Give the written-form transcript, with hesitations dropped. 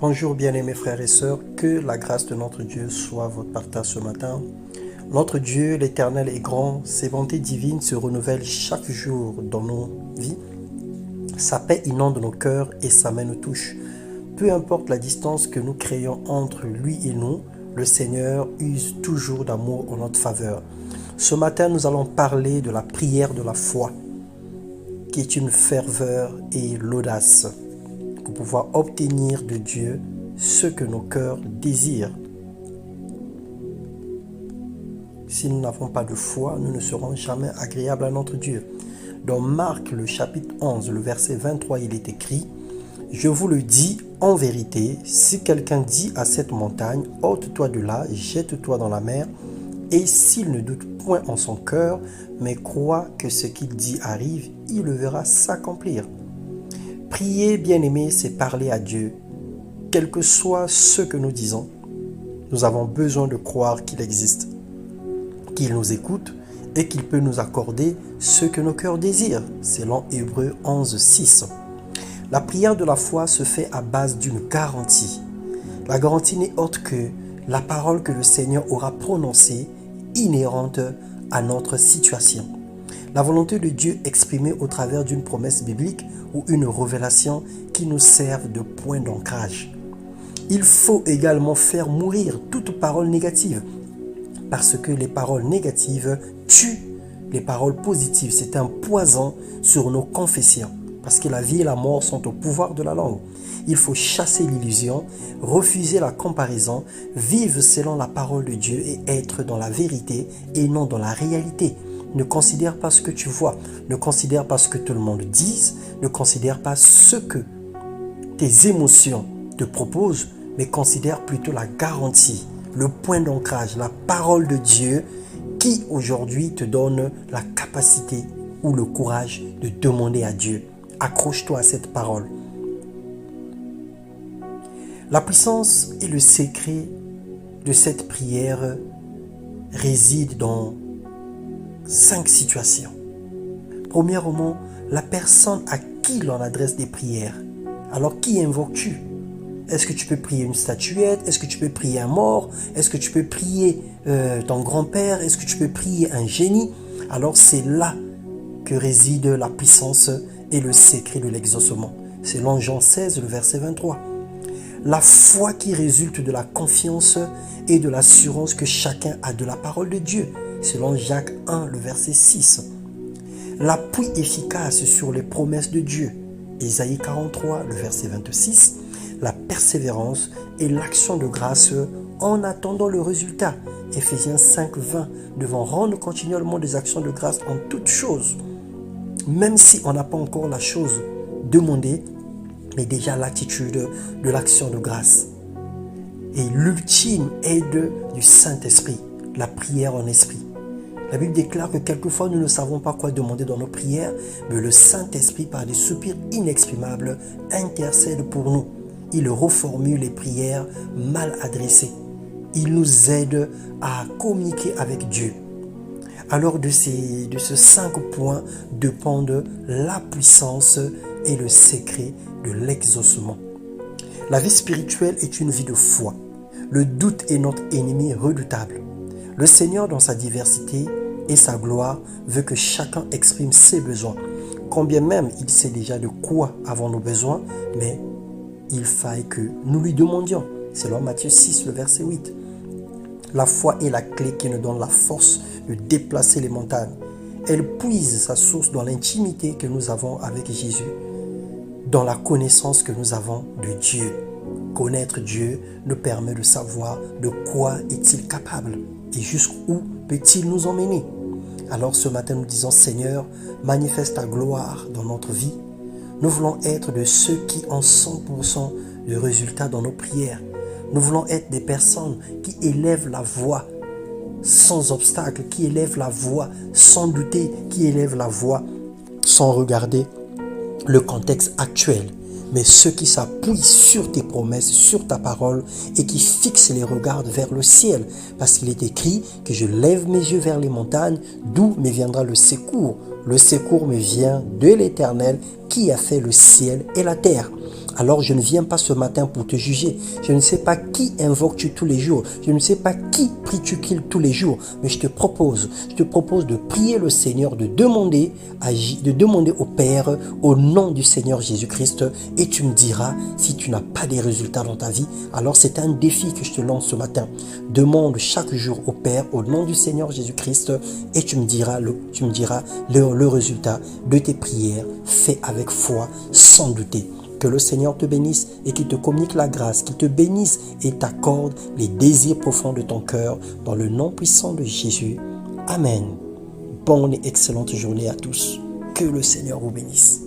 Bonjour bien-aimés frères et sœurs, que la grâce de notre Dieu soit votre partage ce matin. Notre Dieu, l'Éternel est grand, ses bontés divines se renouvellent chaque jour dans nos vies. Sa paix inonde nos cœurs et sa main nous touche. Peu importe la distance que nous créons entre lui et nous, le Seigneur use toujours d'amour en notre faveur. Ce matin, nous allons parler de la prière de la foi, qui est une ferveur et l'audace pour pouvoir obtenir de Dieu ce que nos cœurs désirent. Si nous n'avons pas de foi, nous ne serons jamais agréables à notre Dieu. Dans Marc, le chapitre 11, le verset 23, il est écrit « Je vous le dis en vérité, si quelqu'un dit à cette montagne, ôte-toi de là, jette-toi dans la mer, et s'il ne doute point en son cœur, mais croit que ce qu'il dit arrive, il le verra s'accomplir. » Prier, bien-aimé, c'est parler à Dieu. Quel que soit ce que nous disons, nous avons besoin de croire qu'il existe, qu'il nous écoute et qu'il peut nous accorder ce que nos cœurs désirent, selon Hébreux 11, 6. La prière de la foi se fait à base d'une garantie. La garantie n'est autre que la parole que le Seigneur aura prononcée, inhérente à notre situation. La volonté de Dieu exprimée au travers d'une promesse biblique ou une révélation qui nous serve de point d'ancrage. Il faut également faire mourir toute parole négative, parce que les paroles négatives tuent les paroles positives. C'est un poison sur nos confessions, parce que la vie et la mort sont au pouvoir de la langue. Il faut chasser l'illusion, refuser la comparaison, vivre selon la parole de Dieu et être dans la vérité et non dans la réalité. Ne considère pas ce que tu vois, ne considère pas ce que tout le monde dit, ne considère pas ce que tes émotions te proposent, mais considère plutôt la garantie, le point d'ancrage, la parole de Dieu qui aujourd'hui te donne la capacité ou le courage de demander à Dieu. Accroche-toi à cette parole. La puissance et le secret de cette prière résident dans 5 situations. Premièrement, la personne à qui l'on adresse des prières. Alors, qui invoques-tu? Est-ce que tu peux prier une statuette? Est-ce que tu peux prier un mort? Est-ce que tu peux prier ton grand-père? Est-ce que tu peux prier un génie? Alors, c'est là que réside la puissance et le secret de l'exaucement. Selon Jean 16, le verset 23. La foi qui résulte de la confiance et de l'assurance que chacun a de la parole de Dieu. Selon Jacques 1, le verset 6. L'appui efficace sur les promesses de Dieu. Ésaïe 43, le verset 26. La persévérance et l'action de grâce en attendant le résultat. Éphésiens 5, 20. Devant rendre continuellement des actions de grâce en toutes choses. Même si on n'a pas encore la chose demandée, mais déjà l'attitude de l'action de grâce. Et l'ultime aide du Saint-Esprit, la prière en esprit. La Bible déclare que quelquefois nous ne savons pas quoi demander dans nos prières, mais le Saint-Esprit, par des soupirs inexprimables, intercède pour nous. Il reformule les prières mal adressées. Il nous aide à communiquer avec Dieu. Alors de ces 5 points dépendent la puissance et le secret de l'exaucement. La vie spirituelle est une vie de foi. Le doute est notre ennemi redoutable. Le Seigneur, dans sa diversité et sa gloire, veut que chacun exprime ses besoins. Combien même il sait déjà de quoi avons nos besoins, mais il faille que nous lui demandions. Selon Matthieu 6, le verset 8. La foi est la clé qui nous donne la force de déplacer les montagnes. Elle puise sa source dans l'intimité que nous avons avec Jésus, dans la connaissance que nous avons de Dieu. Connaître Dieu nous permet de savoir de quoi est-il capable et jusqu'où peut-il nous emmener. Alors ce matin nous disons Seigneur, manifeste ta gloire dans notre vie. Nous voulons être de ceux qui ont 100% de résultats dans nos prières. Nous voulons être des personnes qui élèvent la voix sans obstacle, qui élèvent la voix sans douter, qui élèvent la voix sans regarder le contexte actuel. Mais ceux qui s'appuient sur tes promesses, sur ta parole et qui fixent les regards vers le ciel. Parce qu'il est écrit que je lève mes yeux vers les montagnes, d'où me viendra le secours. Le secours me vient de l'Éternel qui a fait le ciel et la terre. Alors je ne viens pas ce matin pour te juger. Je ne sais pas qui invoques-tu tous les jours. Je ne sais pas qui pries-tu tous les jours. Mais je te propose de prier le Seigneur, de demander au Père au nom du Seigneur Jésus-Christ. Et tu me diras, si tu n'as pas des résultats dans ta vie, alors c'est un défi que je te lance ce matin. Demande chaque jour au Père au nom du Seigneur Jésus-Christ et tu me diras le résultat de tes prières fait avec foi sans douter. Que le Seigneur te bénisse et qu'il te communique la grâce, qu'il te bénisse et t'accorde les désirs profonds de ton cœur dans le nom puissant de Jésus. Amen. Bonne et excellente journée à tous. Que le Seigneur vous bénisse.